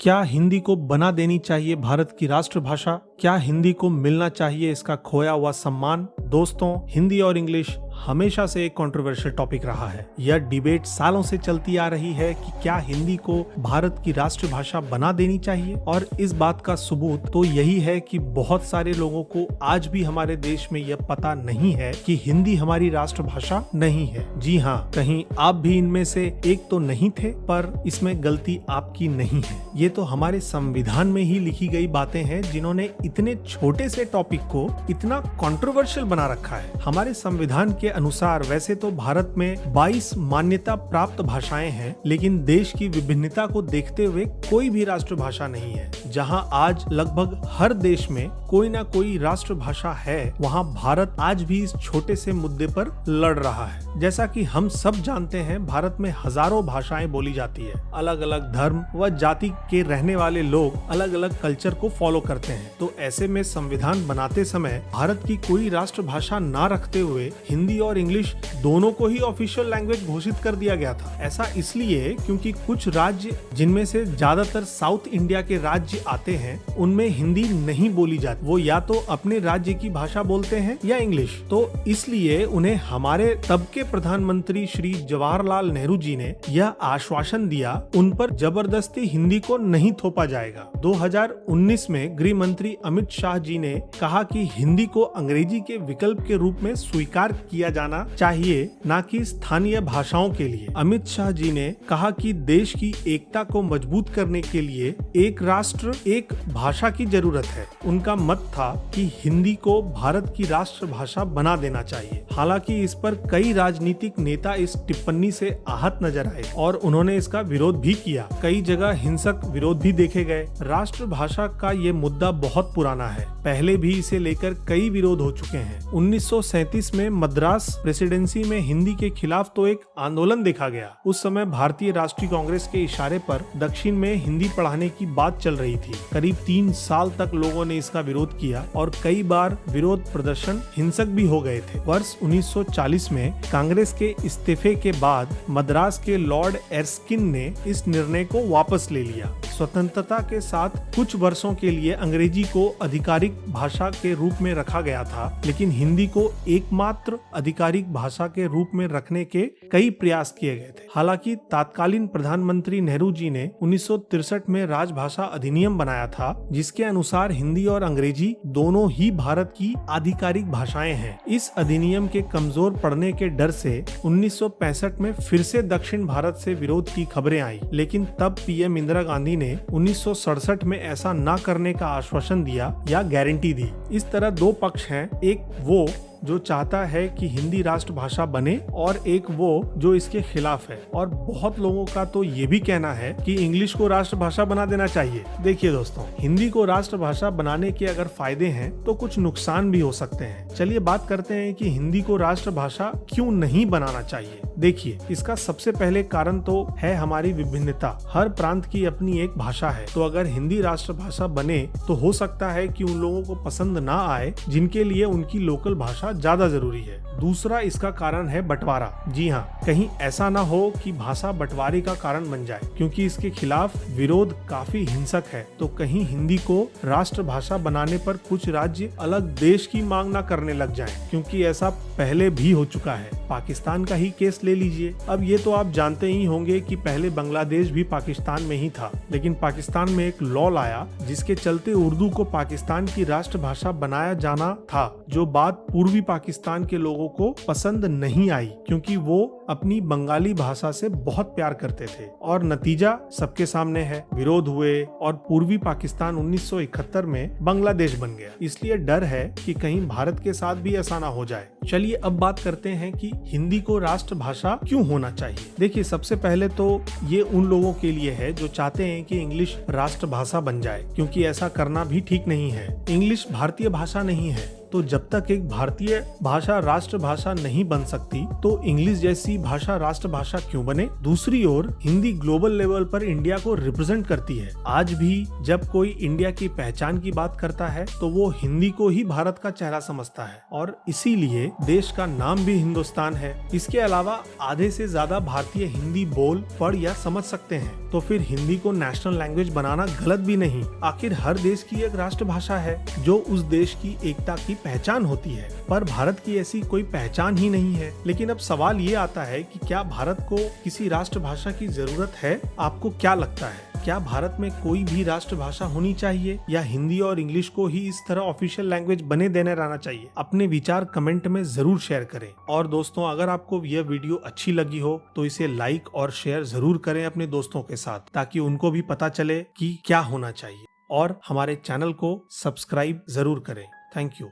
क्या हिंदी को बना देनी चाहिए भारत की राष्ट्रभाषा? क्या हिंदी को मिलना चाहिए इसका खोया हुआ सम्मान? दोस्तों, हिंदी और इंग्लिश हमेशा से एक कंट्रोवर्शियल टॉपिक रहा है। यह डिबेट सालों से चलती आ रही है कि क्या हिंदी को भारत की राष्ट्रभाषा बना देनी चाहिए, और इस बात का सबूत तो यही है कि बहुत सारे लोगों को आज भी हमारे देश में यह पता नहीं है कि हिंदी हमारी राष्ट्रभाषा नहीं है। जी हाँ, कहीं आप भी इनमें से एक तो नहीं थे, पर इसमें गलती आपकी नहीं है। ये तो हमारे संविधान में ही लिखी गई बातें हैं जिन्होंने इतने छोटे से टॉपिक को इतना कंट्रोवर्शियल बना रखा है। हमारे संविधान के अनुसार वैसे तो भारत में 22 मान्यता प्राप्त भाषाएं हैं, लेकिन देश की विभिन्नता को देखते हुए कोई भी राष्ट्रभाषा नहीं है। जहां आज लगभग हर देश में कोई ना कोई राष्ट्रभाषा है, वहां भारत आज भी इस छोटे से मुद्दे पर लड़ रहा है। जैसा कि हम सब जानते हैं, भारत में हजारों भाषाएं बोली जाती है। अलग अलग धर्म व जाति के रहने वाले लोग अलग अलग कल्चर को फॉलो करते हैं। तो ऐसे में संविधान बनाते समय भारत की कोई राष्ट्रभाषा ना रखते हुए हिंदी और इंग्लिश दोनों को ही ऑफिशियल लैंग्वेज घोषित कर दिया गया था। ऐसा इसलिए क्योंकि कुछ राज्य, जिनमें से ज्यादातर साउथ इंडिया के राज्य आते हैं, उनमें हिंदी नहीं बोली जाती। वो या तो अपने राज्य की भाषा बोलते हैं या इंग्लिश। तो इसलिए उन्हें हमारे तब के प्रधानमंत्री श्री जवाहरलाल नेहरू जी ने यह आश्वासन दिया, उन पर जबरदस्ती हिंदी को नहीं थोपा जाएगा। 2019 में गृह मंत्री अमित शाह जी ने कहा कि हिंदी को अंग्रेजी के विकल्प के रूप में स्वीकार किया जाना चाहिए, न कि स्थानीय भाषाओं के लिए। अमित शाह जी ने कहा कि देश की एकता को मजबूत करने के लिए एक राष्ट्र एक भाषा की जरूरत है। उनका मत था कि हिंदी को भारत की राष्ट्रभाषा बना देना चाहिए। हालांकि इस पर कई राजनीतिक नेता इस टिप्पणी से आहत नजर आए और उन्होंने इसका विरोध भी किया। कई जगह हिंसक विरोध भी देखे गए। राष्ट्रभाषा का ये मुद्दा बहुत पुराना है, पहले भी इसे लेकर कई विरोध हो चुके हैं। 1937 में मद्रास प्रेसिडेंसी में हिंदी के खिलाफ तो एक आंदोलन देखा गया। उस समय भारतीय राष्ट्रीय कांग्रेस के इशारे पर दक्षिण में हिंदी पढ़ाने की बात चल रही थी। करीब 3 साल तक लोगों ने इसका विरोध किया और कई बार विरोध प्रदर्शन हिंसक भी हो गए थे। वर्ष 1940 में कांग्रेस के इस्तीफे के बाद मद्रास के लॉर्ड एर्स्किन ने इस निर्णय को वापस ले लिया। स्वतंत्रता के साथ कुछ वर्षों के लिए अंग्रेजी को आधिकारिक भाषा के रूप में रखा गया था, लेकिन हिंदी को एकमात्र आधिकारिक भाषा के रूप में रखने के कई प्रयास किए गए थे। हालांकि तत्कालीन प्रधानमंत्री नेहरू जी ने 1963 में राजभाषा अधिनियम बनाया था, जिसके अनुसार हिंदी और अंग्रेजी दोनों ही भारत की आधिकारिक भाषाएं हैं। इस अधिनियम के कमजोर पड़ने के डर से 1965 में फिर से दक्षिण भारत से विरोध की खबरें आई, लेकिन तब पीएम इंदिरा गांधी ने 1967 में ऐसा न करने का आश्वासन दिया या गारंटी दी। इस तरह दो पक्ष हैं, एक वो जो चाहता है कि हिंदी राष्ट्रभाषा बने और एक वो जो इसके खिलाफ है। और बहुत लोगों का तो ये भी कहना है कि इंग्लिश को राष्ट्रभाषा बना देना चाहिए। देखिए दोस्तों, हिंदी को राष्ट्रभाषा बनाने के अगर फायदे हैं तो कुछ नुकसान भी हो सकते हैं। चलिए बात करते हैं कि हिंदी को राष्ट्रभाषा क्यों नहीं बनाना चाहिए। देखिए, इसका सबसे पहले कारण तो है हमारी विभिन्नता। हर प्रांत की अपनी एक भाषा है, तो अगर हिंदी राष्ट्रभाषा बने तो हो सकता है कि उन लोगों को पसंद ना आए जिनके लिए उनकी लोकल भाषा ज्यादा जरूरी है। दूसरा इसका कारण है बंटवारा। जी हाँ, कहीं ऐसा ना हो कि भाषा बंटवारे का कारण बन जाए, क्योंकि इसके खिलाफ विरोध काफी हिंसक है। तो कहीं हिंदी को राष्ट्रभाषा बनाने पर कुछ राज्य अलग देश की मांग ना करने लग जाएं, क्योंकि ऐसा पहले भी हो चुका है। पाकिस्तान का ही केस ले लीजिए। अब ये तो आप जानते ही होंगे कि पहले बांग्लादेश भी पाकिस्तान में ही था, लेकिन पाकिस्तान में एक लॉ लाया जिसके चलते उर्दू को पाकिस्तान की राष्ट्रभाषा बनाया जाना था, जो बात पूर्वी पाकिस्तान के लोगों को पसंद नहीं आई, क्योंकि वो अपनी बंगाली भाषा से बहुत प्यार करते थे। और नतीजा सबके सामने है, विरोध हुए और पूर्वी पाकिस्तान 1971 में बांग्लादेश बन गया। इसलिए डर है कि कहीं भारत के साथ भी ऐसा ना हो जाए। चलिए अब बात करते हैं कि हिंदी को राष्ट्रभाषा क्यों होना चाहिए। देखिए, सबसे पहले तो ये उन लोगों के लिए है जो चाहते हैं कि इंग्लिश राष्ट्रभाषा बन जाए, क्योंकि ऐसा करना भी ठीक नहीं है। इंग्लिश भारतीय भाषा नहीं है, तो जब तक एक भारतीय भाषा राष्ट्रभाषा नहीं बन सकती तो इंग्लिश जैसी भाषा राष्ट्रभाषा क्यों बने। दूसरी ओर हिंदी ग्लोबल लेवल पर इंडिया को रिप्रेजेंट करती है। आज भी जब कोई इंडिया की पहचान की बात करता है तो वो हिंदी को ही भारत का चेहरा समझता है और इसीलिए देश का नाम भी हिंदुस्तान है। इसके अलावा आधे से ज्यादा भारतीय हिंदी बोल पढ़ या समझ सकते हैं, तो फिर हिंदी को नेशनल लैंग्वेज बनाना गलत भी नहीं। आखिर हर देश की एक राष्ट्रभाषा है जो उस देश की एकता की पहचान होती है, पर भारत की ऐसी कोई पहचान ही नहीं है। लेकिन अब सवाल ये आता है कि क्या भारत को किसी राष्ट्रभाषा की जरूरत है? आपको क्या लगता है, क्या भारत में कोई भी राष्ट्रभाषा होनी चाहिए या हिंदी और इंग्लिश को ही इस तरह ऑफिशियल लैंग्वेज बने देने रहना चाहिए? अपने विचार कमेंट में जरूर शेयर करें। और दोस्तों, अगर आपको यह वीडियो अच्छी लगी हो तो इसे लाइक और शेयर जरूर करें अपने दोस्तों के साथ, ताकि उनको भी पता चले कि क्या होना चाहिए। और हमारे चैनल को सब्सक्राइब जरूर करें। Thank you.